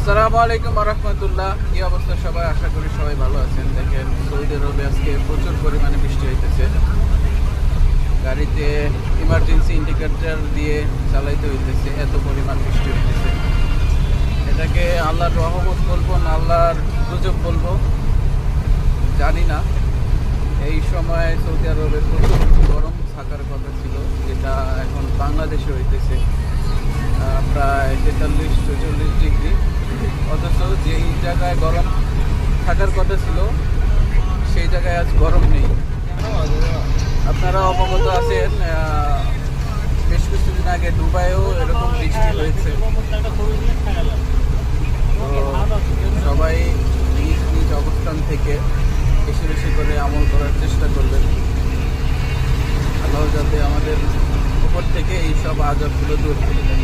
আসসালামু আলাইকুম রহমতুল্লাহ। কি অবস্থা সবাই? আশা করি সবাই ভালো আছেন। দেখেন, সৌদি আরবে আজকে প্রচুর পরিমাণে বৃষ্টি হইতেছে। গাড়িতে ইমার্জেন্সি ইন্ডিকেটর দিয়ে চালাইতে হইতেছে, এত পরিমাণ বৃষ্টি হইতেছে। এটাকে আল্লাহর রহমত বলবো না আল্লাহর গুজব বলবো জানি না। এই সময় সৌদি আরবে প্রচুর গরম থাকার কথা ছিল, যেটা এখন বাংলাদেশে হইতেছে প্রায় 43-44 ডিগ্রি। অথচ যেই জায়গায় গরম থাকার কথা ছিল সেই জায়গায় আজ গরম নেই। আপনারা অবগত আছেন, বেশ কিছুদিন আগে দুবাইও এরকম বৃষ্টি হয়েছে। তো সবাই নিজ নিজ অবস্থান থেকে বেশি বেশি করে আমল করার চেষ্টা করবেন। আল্লাহ যাতে আমাদের উপর থেকে এই সব আযাবগুলো দূর করে দেয়।